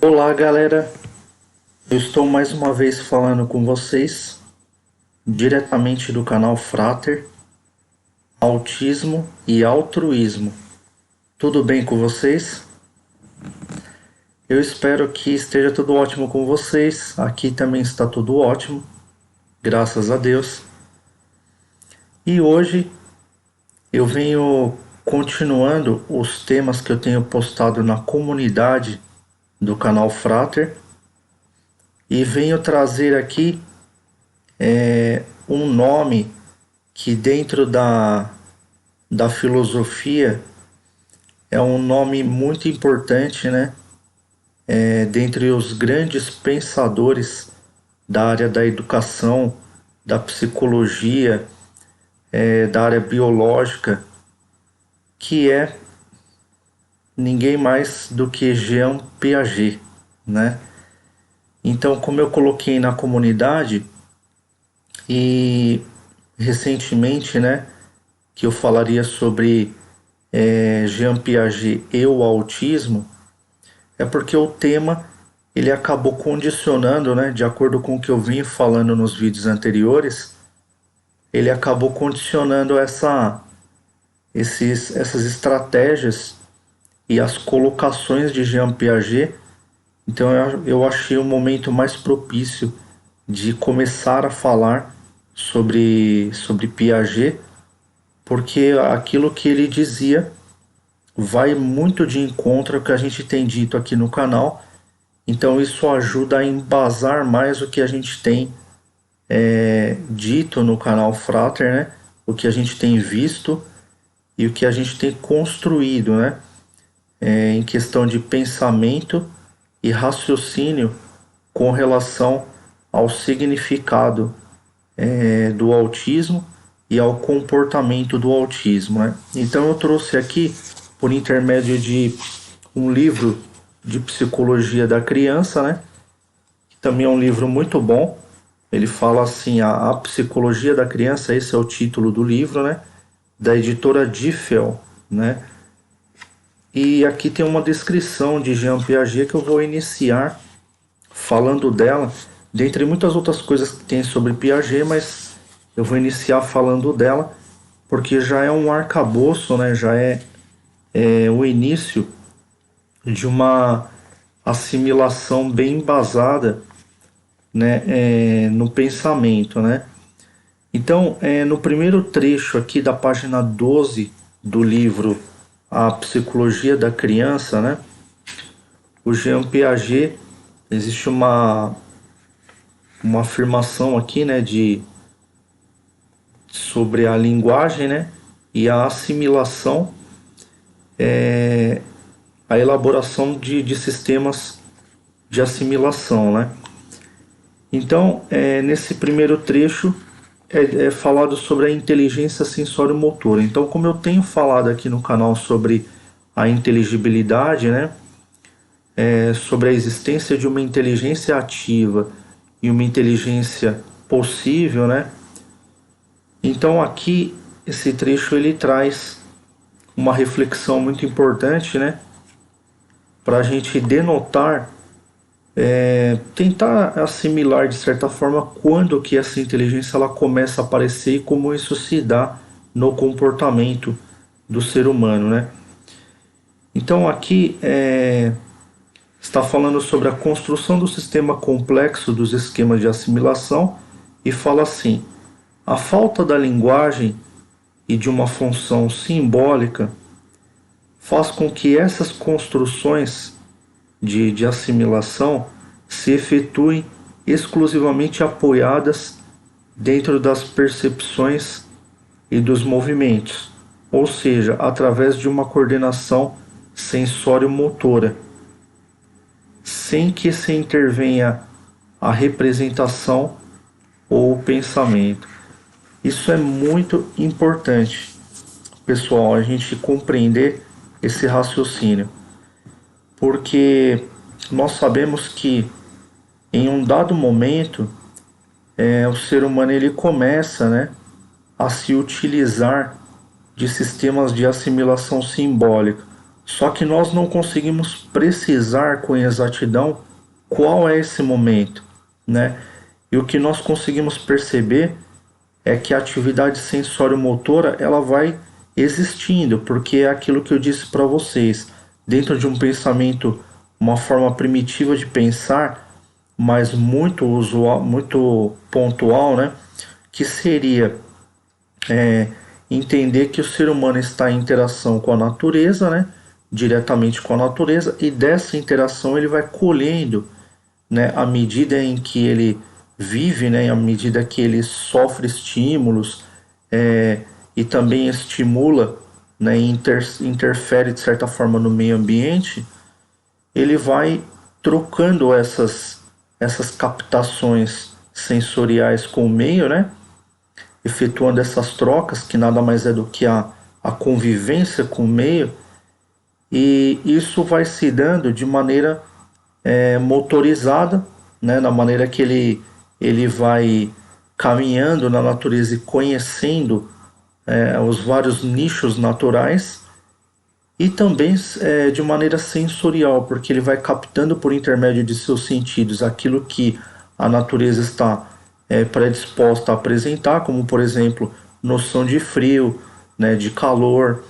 Olá, galera. Eu estou mais uma vez falando com vocês, diretamente do canal Frater, Autismo e Altruísmo. Tudo bem com vocês? Eu espero que esteja tudo ótimo com vocês. Aqui também está tudo ótimo, graças a Deus. E hoje eu venho continuando os temas que eu tenho postado na comunidade do canal Frater e venho trazer aqui um nome que dentro da filosofia é um nome muito importante, né? Dentre os grandes pensadores da área da educação, da psicologia, da área biológica, que é ninguém mais do que Jean Piaget, né? Então, como eu coloquei na comunidade e recentemente, né, que eu falaria sobre Jean Piaget e o autismo, é porque o tema ele acabou condicionando, né, de acordo com o que eu vim falando nos vídeos anteriores, ele acabou condicionando essas estratégias e as colocações de Jean Piaget. Então eu achei o momento mais propício de começar a falar sobre Piaget, porque aquilo que ele dizia vai muito de encontro ao que a gente tem dito aqui no canal. Então isso ajuda a embasar mais o que a gente tem dito no canal Frater, né? O que a gente tem visto e o que a gente tem construído, né? Em questão de pensamento e raciocínio com relação ao significado do autismo e ao comportamento do autismo, né? Então eu trouxe aqui, por intermédio de um livro de psicologia da criança, né? Que também é um livro muito bom. Ele fala assim, a psicologia da criança, esse é o título do livro, né? Da editora Diffel, né? E aqui tem uma descrição de Jean Piaget que eu vou iniciar falando dela, dentre muitas outras coisas que tem sobre Piaget, mas eu vou iniciar falando dela, porque já é um arcabouço, né? Já é o início de uma assimilação bem embasada, né? No pensamento, né? Então, no primeiro trecho aqui da página 12 do livro A Psicologia da Criança, né? O Jean Piaget, existe uma afirmação aqui, né, sobre a linguagem, né, e a assimilação, a elaboração de sistemas de assimilação, né. Então, nesse primeiro trecho é falado sobre a inteligência sensório-motora. Então, como eu tenho falado aqui no canal sobre a inteligibilidade, né, sobre a existência de uma inteligência ativa e uma inteligência possível, né? Então aqui esse trecho ele traz uma reflexão muito importante, né? Para a gente denotar, tentar assimilar de certa forma quando que essa inteligência ela começa a aparecer e como isso se dá no comportamento do ser humano, né? Então aqui está falando sobre a construção do sistema complexo dos esquemas de assimilação e fala assim: a falta da linguagem e de uma função simbólica faz com que essas construções de assimilação se efetuem exclusivamente apoiadas dentro das percepções e dos movimentos, ou seja, através de uma coordenação sensório-motora, sem que se intervenha a representação ou o pensamento. Isso é muito importante, pessoal, a gente compreender esse raciocínio, porque nós sabemos que em um dado momento o ser humano ele começa, né, a se utilizar de sistemas de assimilação simbólica, Só que nós não conseguimos precisar com exatidão qual é esse momento, né? E o que nós conseguimos perceber é que a atividade sensório-motora ela vai existindo, porque é aquilo que eu disse para vocês, dentro de um pensamento, uma forma primitiva de pensar, mas muito usual, muito pontual, né? Que seria entender que o ser humano está em interação com a natureza, né? Diretamente com a natureza, e dessa interação ele vai colhendo, né? À medida em que ele vive, né? À medida que ele sofre estímulos, e também estimula, né? E interfere de certa forma no meio ambiente, ele vai trocando essas captações sensoriais com o meio, né? Efetuando essas trocas, que nada mais é do que a convivência com o meio, e isso vai se dando de maneira motorizada, né, na maneira que ele vai caminhando na natureza e conhecendo os vários nichos naturais, e também de maneira sensorial, porque ele vai captando por intermédio de seus sentidos aquilo que a natureza está predisposta a apresentar, como por exemplo noção de frio, né, de calor,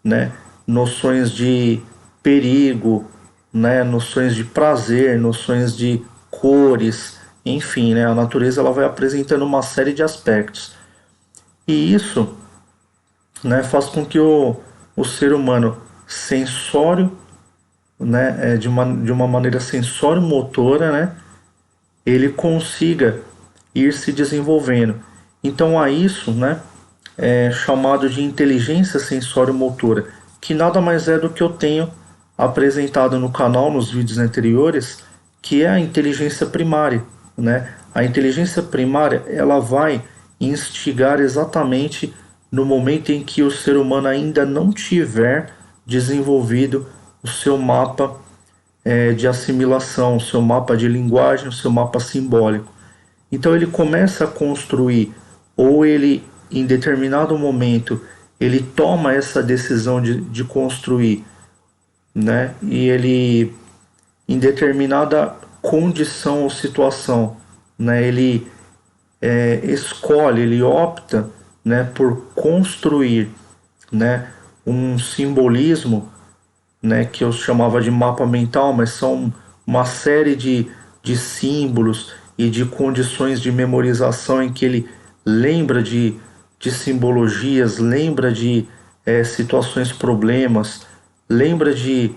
né, noções de perigo, né, noções de prazer, noções de cores, enfim, né, a natureza ela vai apresentando uma série de aspectos. E isso, né, faz com que o ser humano sensório, né, de uma maneira sensório-motora, né, ele consiga ir se desenvolvendo. Então a isso, né, é chamado de inteligência sensório-motora, que nada mais é do que eu tenho apresentado no canal nos vídeos anteriores, que é a inteligência primária, né? A inteligência primária, ela vai instigar exatamente no momento em que o ser humano ainda não tiver desenvolvido o seu mapa de assimilação, o seu mapa de linguagem, o seu mapa simbólico. Então ele começa a construir, ou ele, em determinado momento, ele toma essa decisão de construir, né? E ele, em determinada condição ou situação, né? Ele escolhe, ele opta, né? Por construir, né? Um simbolismo, né, que eu chamava de mapa mental, mas são uma série de símbolos e de condições de memorização em que ele lembra de simbologias, lembra de situações problemas, lembra de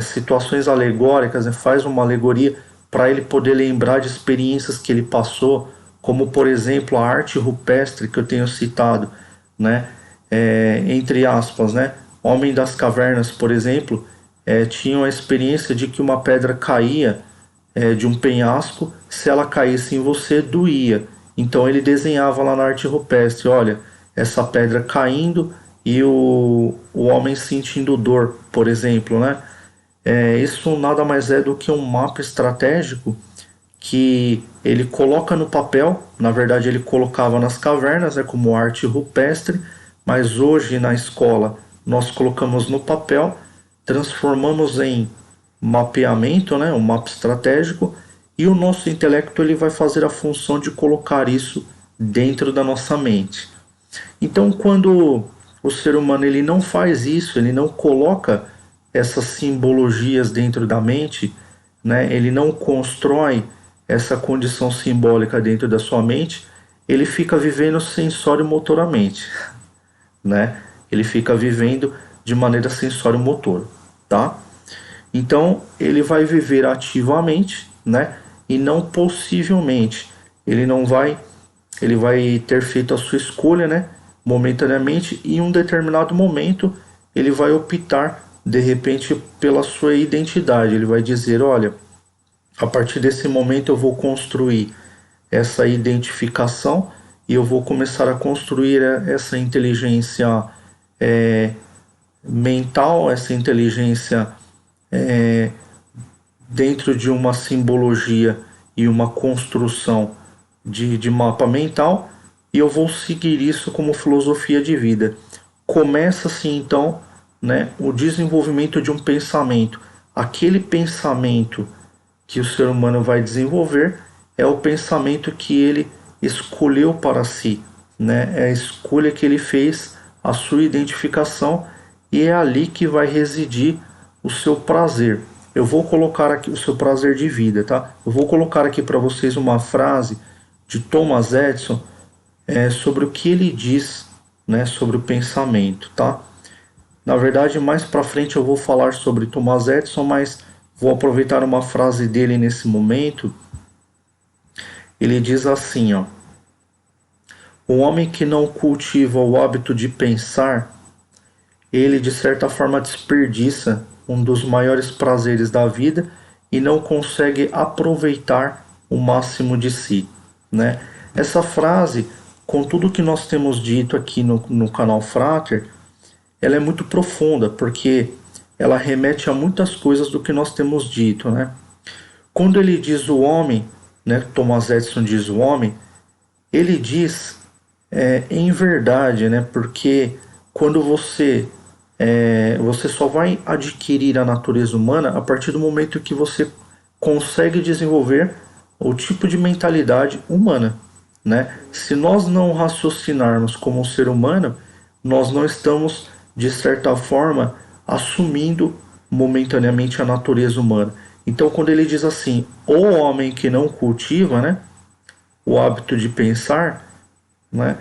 situações alegóricas, né, faz uma alegoria para ele poder lembrar de experiências que ele passou, como por exemplo a arte rupestre que eu tenho citado, né? Entre aspas, né? Homem das Cavernas, por exemplo, tinham a experiência de que uma pedra caía de um penhasco, se ela caísse em você, doía. Então ele desenhava lá na arte rupestre, olha, essa pedra caindo e o homem sentindo dor, por exemplo, né? Isso nada mais é do que um mapa estratégico que ele coloca no papel, na verdade ele colocava nas cavernas, como arte rupestre, mas hoje na escola nós colocamos no papel, transformamos em mapeamento, né, um mapa estratégico, e o nosso intelecto ele vai fazer a função de colocar isso dentro da nossa mente. Então, quando o ser humano ele não faz isso, ele não coloca essas simbologias dentro da mente, né, ele não constrói essa condição simbólica dentro da sua mente, ele fica vivendo sensório-motoramente, né? Ele fica vivendo de maneira sensório-motor, tá? Então, ele vai viver ativamente, né? E não possivelmente. Ele vai ter feito a sua escolha, né? Momentaneamente, e em um determinado momento, ele vai optar, de repente, pela sua identidade. Ele vai dizer, olha, a partir desse momento eu vou construir essa identificação e eu vou começar a construir essa inteligência é, mental, essa inteligência é, dentro de uma simbologia e uma construção de mapa mental, e eu vou seguir isso como filosofia de vida. Começa-se então né, o desenvolvimento de um pensamento. Aquele pensamento que o ser humano vai desenvolver é o pensamento que ele escolheu para si, né? É a escolha que ele fez, a sua identificação, e é ali que vai residir o seu prazer. Eu vou colocar aqui o seu prazer de vida, tá? Eu vou colocar aqui para vocês uma frase de Thomas Edison sobre o que ele diz, né, sobre o pensamento, tá? Na verdade, mais para frente eu vou falar sobre Thomas Edison, mas vou aproveitar uma frase dele nesse momento. Ele diz assim, ó: o homem que não cultiva o hábito de pensar, ele de certa forma desperdiça um dos maiores prazeres da vida e não consegue aproveitar o máximo de si, né? Essa frase, com tudo que nós temos dito aqui no canal Frater, ela é muito profunda, porque ela remete a muitas coisas do que nós temos dito, né? Quando ele diz o homem, né, Thomas Edison diz o homem, ele diz em verdade, né? Porque quando você só vai adquirir a natureza humana a partir do momento que você consegue desenvolver o tipo de mentalidade humana, né? Se nós não raciocinarmos como um ser humano, nós não estamos, de certa forma, assumindo momentaneamente a natureza humana. Então, quando ele diz assim, o homem que não cultiva, né, o hábito de pensar, né,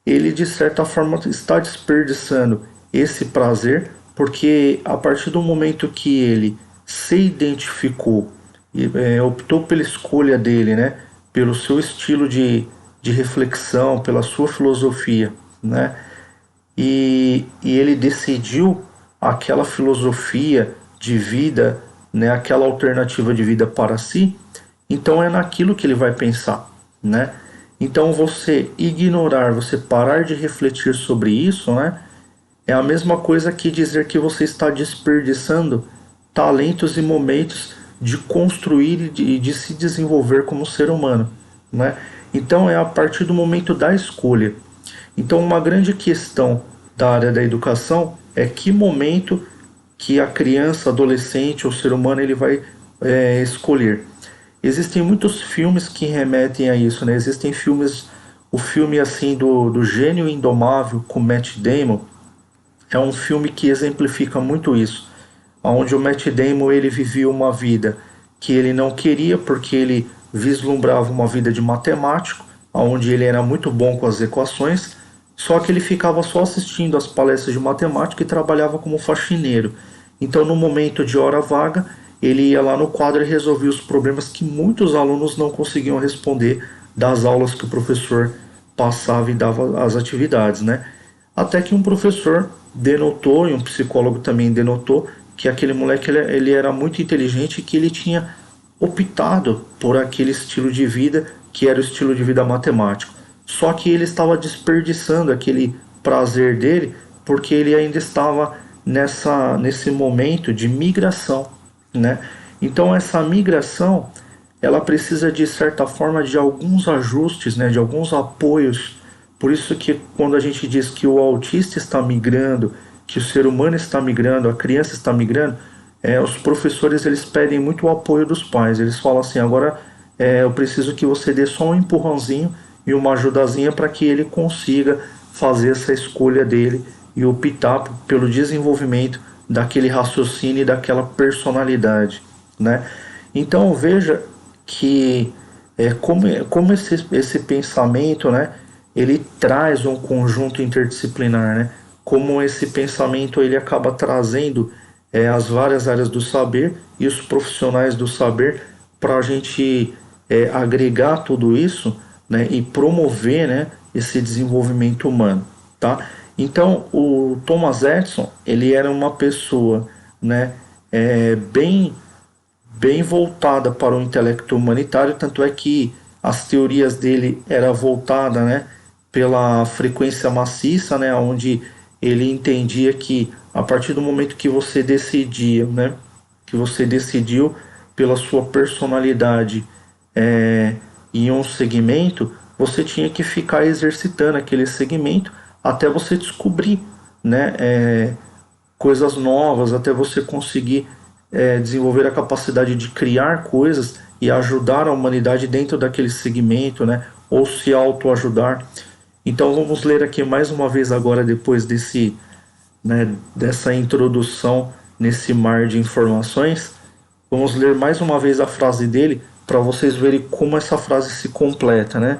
ele de certa forma está desperdiçando esse prazer, porque a partir do momento que ele se identificou e optou pela escolha dele, né, pelo seu estilo de reflexão, pela sua filosofia, né, e ele decidiu aquela filosofia de vida, né, aquela alternativa de vida para si, então é naquilo que ele vai pensar, né? Então você ignorar, você parar de refletir sobre isso, né, é a mesma coisa que dizer que você está desperdiçando talentos e momentos de construir e de se desenvolver como ser humano, né? Então é a partir do momento da escolha. Então uma grande questão da área da educação é que momento que a criança, adolescente ou ser humano ele vai escolher. Existem muitos filmes que remetem a isso, né? Existem filmes, o filme assim do Gênio Indomável com Matt Damon é um filme que exemplifica muito isso, onde o Matt Damon ele vivia uma vida que ele não queria porque ele vislumbrava uma vida de matemático, onde ele era muito bom com as equações, só que ele ficava só assistindo às palestras de matemática e trabalhava como faxineiro. Então, no momento de hora vaga, ele ia lá no quadro e resolvia os problemas que muitos alunos não conseguiam responder das aulas que o professor passava e dava as atividades, né? Até que um professor denotou, e um psicólogo também denotou, que aquele moleque ele era muito inteligente e que ele tinha optado por aquele estilo de vida que era o estilo de vida matemático. Só que ele estava desperdiçando aquele prazer dele porque ele ainda estava nesse momento de migração, né? Então essa migração ela precisa de certa forma de alguns ajustes, né, de alguns apoios. Por isso que quando a gente diz que o autista está migrando, que o ser humano está migrando, a criança está migrando, os professores eles pedem muito o apoio dos pais. Eles falam assim, agora eu preciso que você dê só um empurrãozinho e uma ajudazinha para que ele consiga fazer essa escolha dele e optar pelo desenvolvimento daquele raciocínio e daquela personalidade, né? Então veja que como esse pensamento, né, ele traz um conjunto interdisciplinar, né? Como esse pensamento ele acaba trazendo as várias áreas do saber e os profissionais do saber para a gente agregar tudo isso, né, e promover, né, esse desenvolvimento humano, tá? Então o Thomas Edison ele era uma pessoa, né, bem voltada para o intelecto humanitário, tanto é que as teorias dele era voltada, né, pela frequência maciça, né, onde ele entendia que a partir do momento que você decidia, né, que você decidiu pela sua personalidade em um segmento, você tinha que ficar exercitando aquele segmento até você descobrir, né, coisas novas, até você conseguir desenvolver a capacidade de criar coisas e ajudar a humanidade dentro daquele segmento, né, ou se autoajudar. Então vamos ler aqui mais uma vez agora, depois dessa introdução nesse mar de informações. Vamos ler mais uma vez a frase dele para vocês verem como essa frase se completa, né?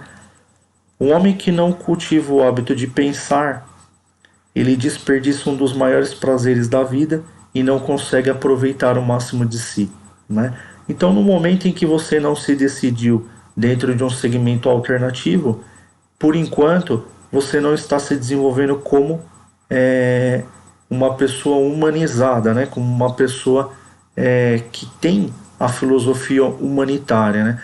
O homem que não cultiva o hábito de pensar, ele desperdiça um dos maiores prazeres da vida e não consegue aproveitar o máximo de si, né? Então, no momento em que você não se decidiu dentro de um segmento alternativo, por enquanto, você não está se desenvolvendo como uma pessoa humanizada, né? Como uma pessoa que tem a filosofia humanitária, né?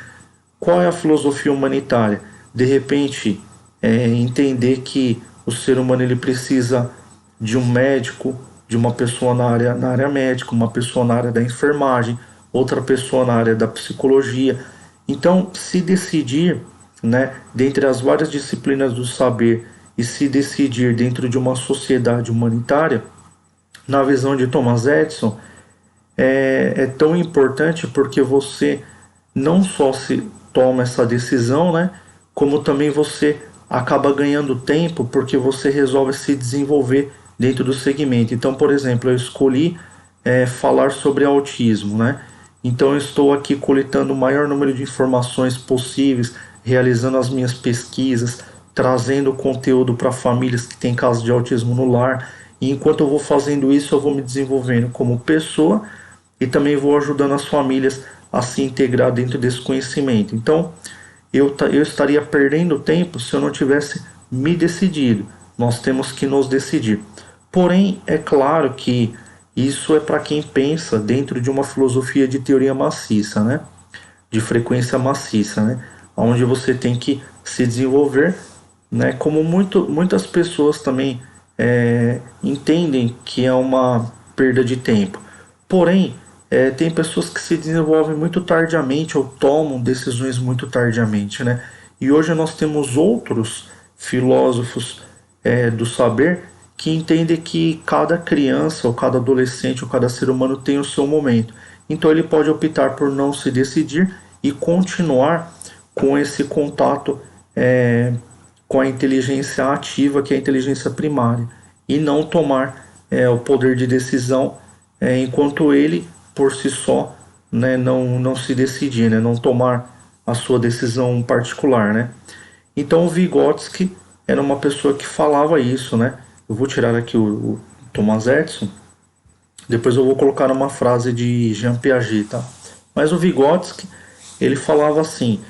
Qual é a filosofia humanitária? De repente, entender que o ser humano ele precisa de um médico, de uma pessoa na área médica, uma pessoa na área da enfermagem, outra pessoa na área da psicologia. Então, se decidir, né, dentre as várias disciplinas do saber e se decidir dentro de uma sociedade humanitária, na visão de Thomas Edison, é tão importante porque você não só se toma essa decisão, né, como também você acaba ganhando tempo porque você resolve se desenvolver dentro do segmento. Então, por exemplo, eu escolhi falar sobre autismo, né? Então, eu estou aqui coletando o maior número de informações possíveis, realizando as minhas pesquisas, trazendo conteúdo para famílias que têm casos de autismo no lar. E enquanto eu vou fazendo isso, eu vou me desenvolvendo como pessoa e também vou ajudando as famílias a se integrar dentro desse conhecimento. Então, eu estaria perdendo tempo se eu não tivesse me decidido. Nós temos que nos decidir. Porém, é claro que isso é para quem pensa dentro de uma filosofia de teoria maciça, né? De frequência maciça, né? Onde você tem que se desenvolver, né? Como muitas pessoas também entendem que é uma perda de tempo. Porém, tem pessoas que se desenvolvem muito tardiamente ou tomam decisões muito tardiamente, né? E hoje nós temos outros filósofos do saber que entendem que cada criança ou cada adolescente ou cada ser humano tem o seu momento. Então ele pode optar por não se decidir e continuar com esse contato com a inteligência ativa, que é a inteligência primária, e não tomar o poder de decisão enquanto ele, por si só, né, não se decidir, né, não tomar a sua decisão particular, né? Então o Vygotsky era uma pessoa que falava isso, né? Eu vou tirar aqui o Thomas Edison, depois eu vou colocar uma frase de Jean Piaget, tá? Mas o Vygotsky, ele falava assim,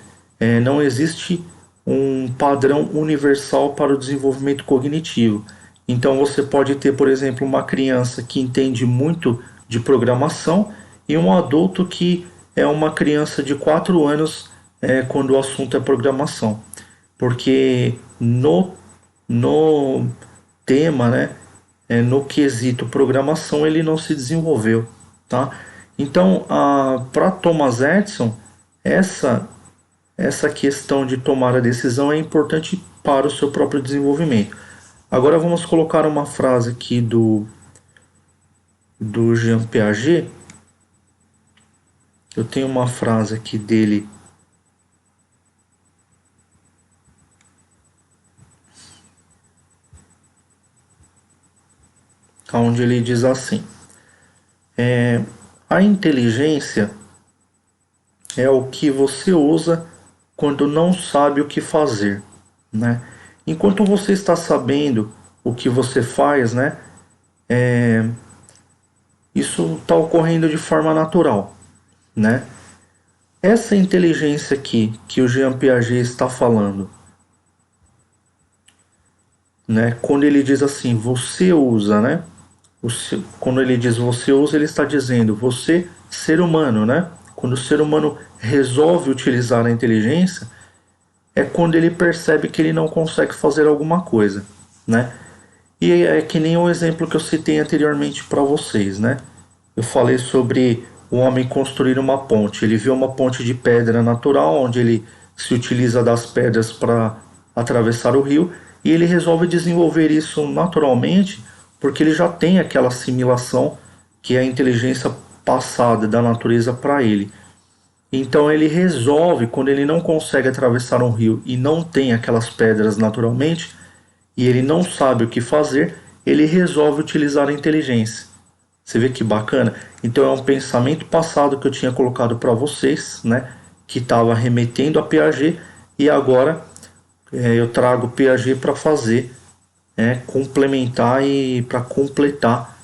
não existe um padrão universal para o desenvolvimento cognitivo. Então você pode ter, por exemplo, uma criança que entende muito de programação e um adulto que é uma criança de 4 anos quando o assunto é programação. Porque no tema, né, no quesito programação, ele não se desenvolveu, tá? Então, para Thomas Edison, essa essa questão de tomar a decisão é importante para o seu próprio desenvolvimento. Agora vamos colocar uma frase aqui do Jean Piaget. Eu tenho uma frase aqui dele onde ele diz assim: a inteligência é o que você usa quando não sabe o que fazer, né? Enquanto você está sabendo o que você faz, né? Isso está ocorrendo de forma natural, né? Essa inteligência aqui que o Jean Piaget está falando, né? Quando ele diz assim, você usa, né? Quando ele diz você usa, ele está dizendo você, ser humano, né? Quando o ser humano resolve utilizar a inteligência, é quando ele percebe que ele não consegue fazer alguma coisa, né? E é que nem o exemplo que eu citei anteriormente para vocês, né? Eu falei sobre o homem construir uma ponte. Ele viu uma ponte de pedra natural, onde ele se utiliza das pedras para atravessar o rio, e ele resolve desenvolver isso naturalmente porque ele já tem aquela assimilação que é a inteligência passada da natureza para ele. Então ele resolve, quando ele não consegue atravessar um rio e não tem aquelas pedras naturalmente, e ele não sabe o que fazer, ele resolve utilizar a inteligência. Você vê que bacana? Então é um pensamento passado que eu tinha colocado para vocês, né? Que estava remetendo a Piaget, e agora eu trago Piaget para fazer, complementar e para completar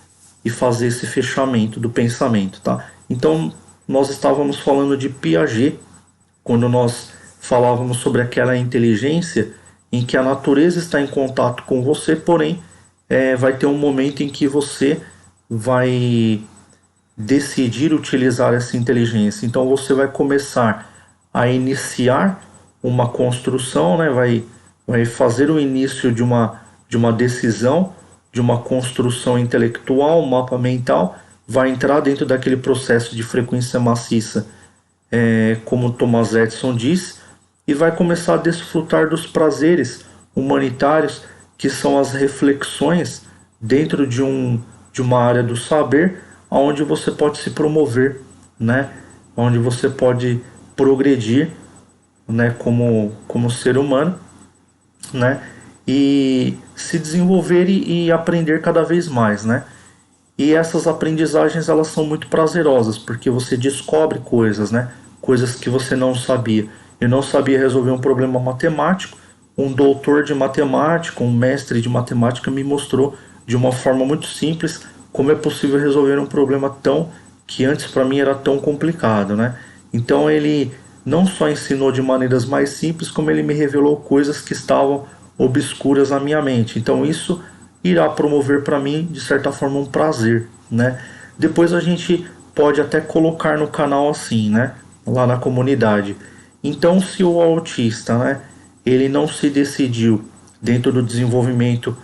e fazer esse fechamento do pensamento, tá? Então nós estávamos falando de Piaget quando nós falávamos sobre aquela inteligência em que a natureza está em contato com você, porém vai ter um momento em que você vai decidir utilizar essa inteligência. Então você vai começar a iniciar uma construção, né? Vai fazer o início de uma decisão, de uma construção intelectual, um mapa mental, vai entrar dentro daquele processo de frequência maciça, como Thomas Edison diz, e vai começar a desfrutar dos prazeres humanitários, que são as reflexões dentro de uma área do saber, onde você pode se promover, né? Onde você pode progredir, né? Como ser humano, né? E se desenvolver e aprender cada vez mais, né? E essas aprendizagens, elas são muito prazerosas, porque você descobre coisas, né? Coisas que você não sabia. Eu não sabia resolver um problema matemático. Um doutor de matemática, um mestre de matemática me mostrou de uma forma muito simples como é possível resolver um problema tão que antes para mim era tão complicado, né? Então ele não só ensinou de maneiras mais simples, como ele me revelou coisas que estavam obscuras na minha mente. Então isso irá promover para mim, de certa forma, um prazer, né? Depois a gente pode até colocar no canal assim, né? Lá na comunidade. Então, se o autista, né? Ele não se decidiu dentro do desenvolvimento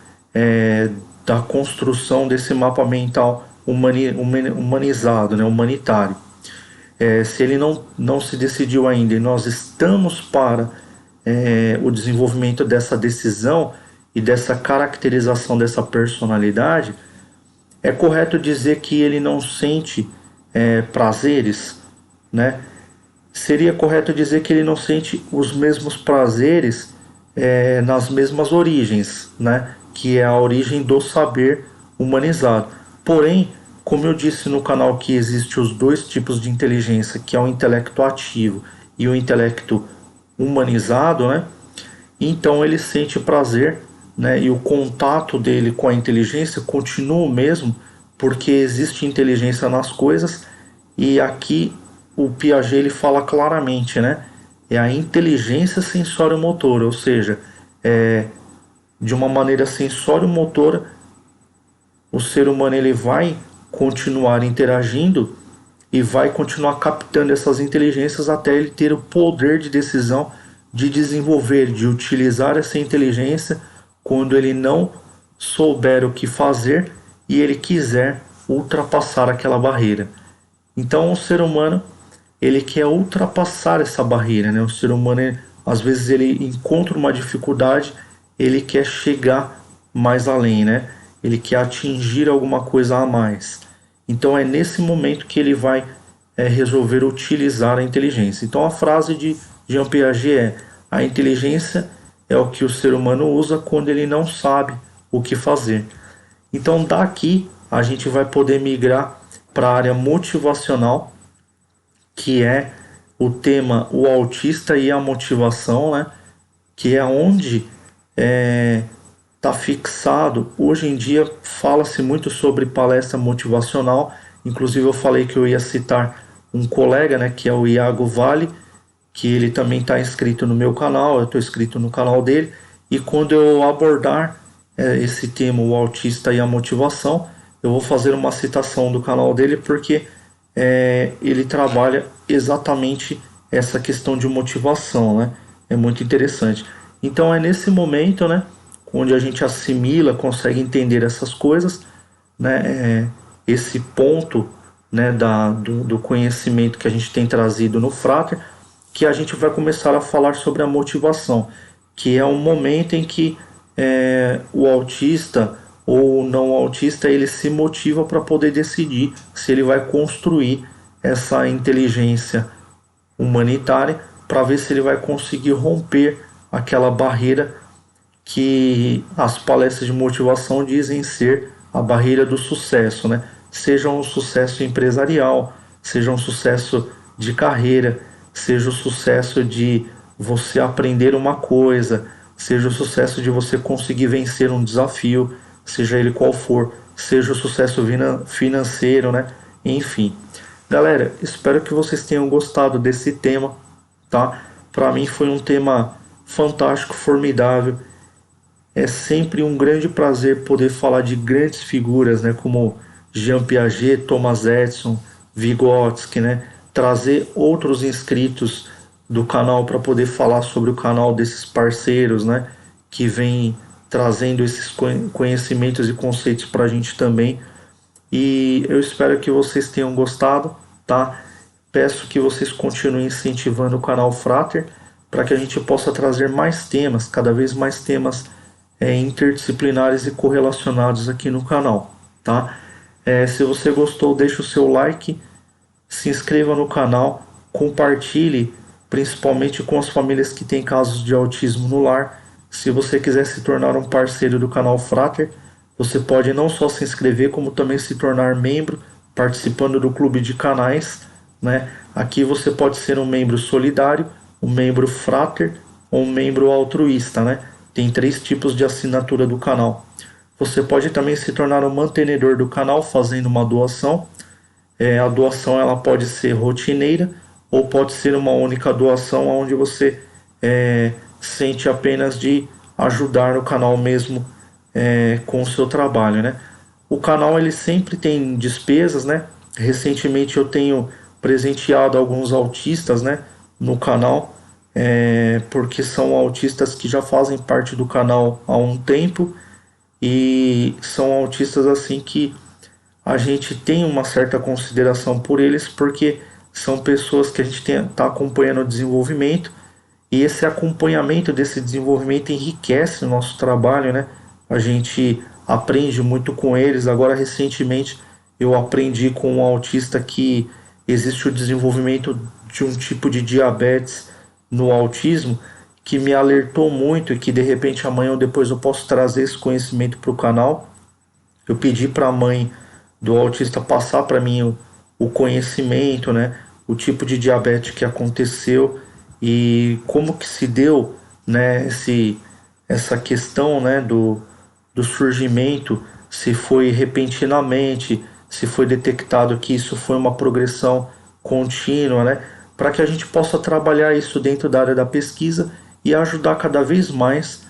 da construção desse mapa mental humanizado, né? Humanitário. Se ele não se decidiu ainda e nós estamos para o desenvolvimento dessa decisão e dessa caracterização dessa personalidade, é correto dizer que ele não sente prazeres, né? Seria correto dizer que ele não sente os mesmos prazeres nas mesmas origens, né? Que é a origem do saber humanizado. Porém, como eu disse no canal que existe os dois tipos de inteligência, que é o intelecto ativo e o intelecto humanizado, né? Então ele sente prazer, né? E o contato dele com a inteligência continua o mesmo, porque existe inteligência nas coisas, e aqui o Piaget ele fala claramente, né? É a inteligência sensório-motora, ou seja, de uma maneira sensório-motora, o ser humano ele vai continuar interagindo e vai continuar captando essas inteligências até ele ter o poder de decisão de desenvolver, de utilizar essa inteligência quando ele não souber o que fazer e ele quiser ultrapassar aquela barreira. Então o ser humano ele quer ultrapassar essa barreira, né? O ser humano às vezes ele encontra uma dificuldade, ele quer chegar mais além, né? Ele quer atingir alguma coisa a mais. Então é nesse momento que ele vai resolver utilizar a inteligência. Então a frase de Jean Piaget é: a inteligência é o que o ser humano usa quando ele não sabe o que fazer. Então daqui a gente vai poder migrar para a área motivacional, que é o tema o autista e a motivação, né? Que é onde está fixado. Hoje em dia fala-se muito sobre palestra motivacional. Inclusive eu falei que eu ia citar um colega, né, que é o Iago Vale, que ele também está inscrito no meu canal, eu estou inscrito no canal dele, e quando eu abordar esse tema, o autista e a motivação, eu vou fazer uma citação do canal dele, porque ele trabalha exatamente essa questão de motivação, né? É muito interessante. Então é nesse momento, né, onde a gente assimila, consegue entender essas coisas, né, esse ponto, né, do conhecimento que a gente tem trazido no Frater, que a gente vai começar a falar sobre a motivação, que é um momento em que o autista ou não autista, ele se motiva para poder decidir se ele vai construir essa inteligência humanitária para ver se ele vai conseguir romper aquela barreira que as palestras de motivação dizem ser a barreira do sucesso, né? Seja um sucesso empresarial, seja um sucesso de carreira, seja o sucesso de você aprender uma coisa, seja o sucesso de você conseguir vencer um desafio, seja ele qual for, seja o sucesso financeiro, né? Enfim. Galera, espero que vocês tenham gostado desse tema, tá? Para mim foi um tema fantástico, formidável. É sempre um grande prazer poder falar de grandes figuras, né, como Jean Piaget, Thomas Edison, Vygotsky, né, trazer outros inscritos do canal para poder falar sobre o canal desses parceiros, né, que vem trazendo esses conhecimentos e conceitos para a gente também. E eu espero que vocês tenham gostado, tá? Peço que vocês continuem incentivando o canal Frater para que a gente possa trazer mais temas, cada vez mais temas interdisciplinares e correlacionados aqui no canal, tá? Se você gostou, deixe o seu like, se inscreva no canal, compartilhe, principalmente com as famílias que têm casos de autismo no lar. Se você quiser se tornar um parceiro do canal Frater, você pode não só se inscrever, como também se tornar membro, participando do clube de canais, né? Aqui você pode ser um membro solidário, um membro Frater ou um membro altruísta, né? Tem 3 tipos de assinatura do canal. Você pode também se tornar um mantenedor do canal fazendo uma doação. A doação ela pode ser rotineira ou pode ser uma única doação onde você sente apenas de ajudar o canal mesmo com o seu trabalho, né? O canal ele sempre tem despesas, né? Recentemente eu tenho presenteado alguns autistas, né, no canal, porque são autistas que já fazem parte do canal há um tempo e são autistas assim que a gente tem uma certa consideração por eles, porque são pessoas que a gente está acompanhando o desenvolvimento e esse acompanhamento desse desenvolvimento enriquece o nosso trabalho, né? A gente aprende muito com eles. Agora, recentemente, eu aprendi com um autista que existe o desenvolvimento de um tipo de diabetes no autismo que me alertou muito e que de repente amanhã ou depois eu posso trazer esse conhecimento para o canal. Eu pedi para a mãe do autista passar para mim o conhecimento, né, o tipo de diabetes que aconteceu e como que se deu, né, essa questão, né, do surgimento, se foi repentinamente, se foi detectado que isso foi uma progressão contínua, né, para que a gente possa trabalhar isso dentro da área da pesquisa e ajudar cada vez mais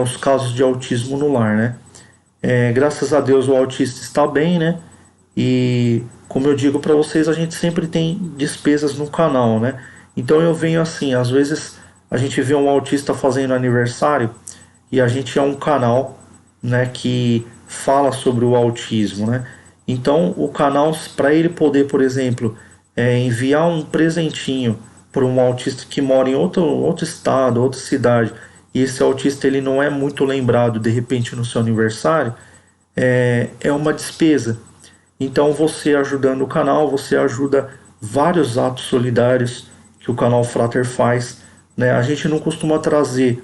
os casos de autismo no lar, né. Graças a Deus o autista está bem, né? E como eu digo para vocês, a gente sempre tem despesas no canal, né? Então eu venho assim, às vezes a gente vê um autista fazendo aniversário e a gente é um canal, né, que fala sobre o autismo, né? Então o canal, para ele poder, por exemplo, enviar um presentinho para um autista que mora em outro estado, outra cidade, e esse autista ele não é muito lembrado de repente no seu aniversário, é uma despesa. Então você ajudando o canal, você ajuda vários atos solidários que o canal Frater faz, né? A gente não costuma trazer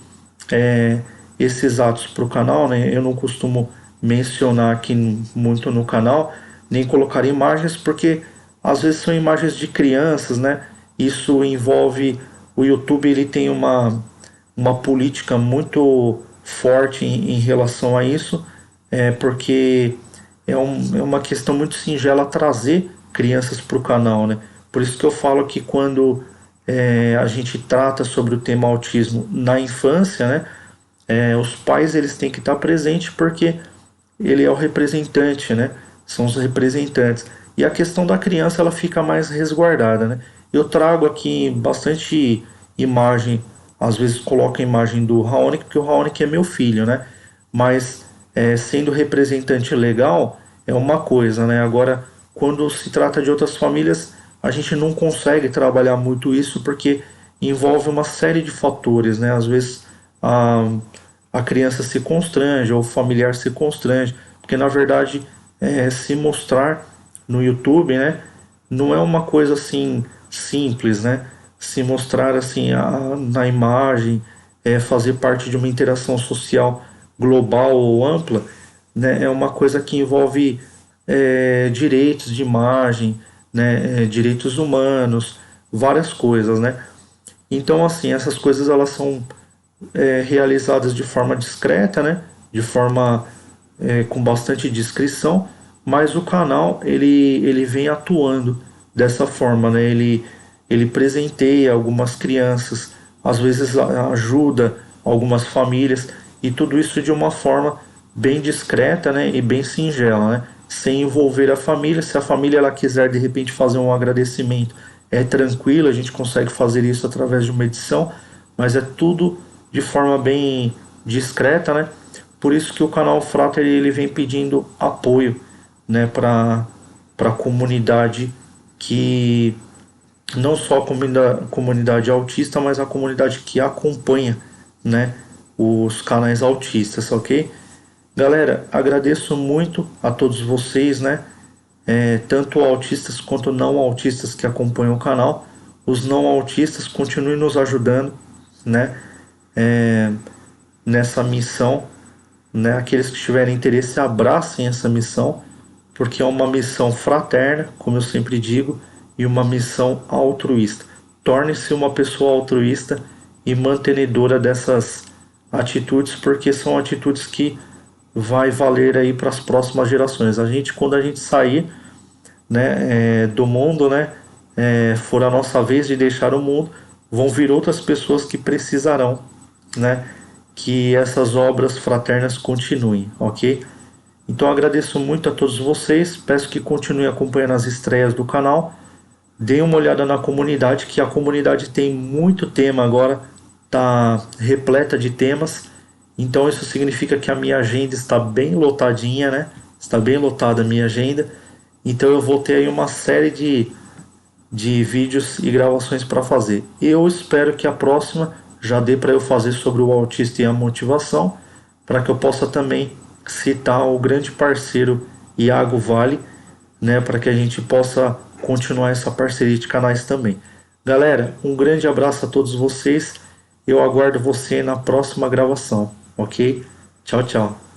esses atos para o canal, né? Eu não costumo mencionar aqui muito no canal, nem colocar imagens, porque às vezes são imagens de crianças, né? Isso envolve o YouTube, ele tem uma política muito forte em relação a isso, porque é uma questão muito singela trazer crianças para o canal, né? Por isso que eu falo que quando a gente trata sobre o tema autismo na infância, né? Os pais eles têm que estar presentes porque ele é o representante, né? São os representantes. E a questão da criança ela fica mais resguardada, né? Eu trago aqui bastante imagem, às vezes coloco a imagem do Raonic, porque o Raonic é meu filho, né? Mas sendo representante legal é uma coisa, né? Agora, quando se trata de outras famílias, a gente não consegue trabalhar muito isso porque envolve uma série de fatores, né? Às vezes a criança se constrange ou o familiar se constrange, porque na verdade se mostrar no YouTube, né, não é uma coisa assim simples, né? Se mostrar assim na imagem, fazer parte de uma interação social global ou ampla, né, é uma coisa que envolve direitos de imagem, né, direitos humanos, várias coisas, né? Então, assim, essas coisas elas são realizadas de forma discreta, né? De forma com bastante discrição, mas o canal ele vem atuando dessa forma, né? Ele presenteia algumas crianças, às vezes ajuda algumas famílias e tudo isso de uma forma bem discreta, né? E bem singela, né? Sem envolver a família. Se a família ela quiser de repente fazer um agradecimento, é tranquilo, a gente consegue fazer isso através de uma edição, mas é tudo de forma bem discreta, né? Por isso que o canal Frater ele vem pedindo apoio, né, para a comunidade que não só a comunidade autista, mas a comunidade que acompanha, né, os canais autistas, ok? Galera, agradeço muito a todos vocês, né? Tanto autistas quanto não autistas que acompanham o canal. Os não autistas continuem nos ajudando, né? É, nessa missão, né? Aqueles que tiverem interesse abracem essa missão, porque é uma missão fraterna, como eu sempre digo, e uma missão altruísta. Torne-se uma pessoa altruísta e mantenedora dessas atitudes, porque são atitudes que vai valer aí para as próximas gerações. Quando a gente sair, né, do mundo, né, for a nossa vez de deixar o mundo, vão vir outras pessoas que precisarão, né, que essas obras fraternas continuem, ok? Então agradeço muito a todos vocês, peço que continuem acompanhando as estreias do canal, deem uma olhada na comunidade, que a comunidade tem muito tema agora, tá repleta de temas, então isso significa que a minha agenda está bem lotadinha, né? Está bem lotada a minha agenda, então eu vou ter aí uma série de vídeos e gravações para fazer. Eu espero que a próxima já dê para eu fazer sobre o autista e a motivação, para que eu possa também citar o grande parceiro Iago Vale, né, para que a gente possa continuar essa parceria de canais também. Galera, um grande abraço a todos vocês. Eu aguardo você na próxima gravação, ok? Tchau, tchau.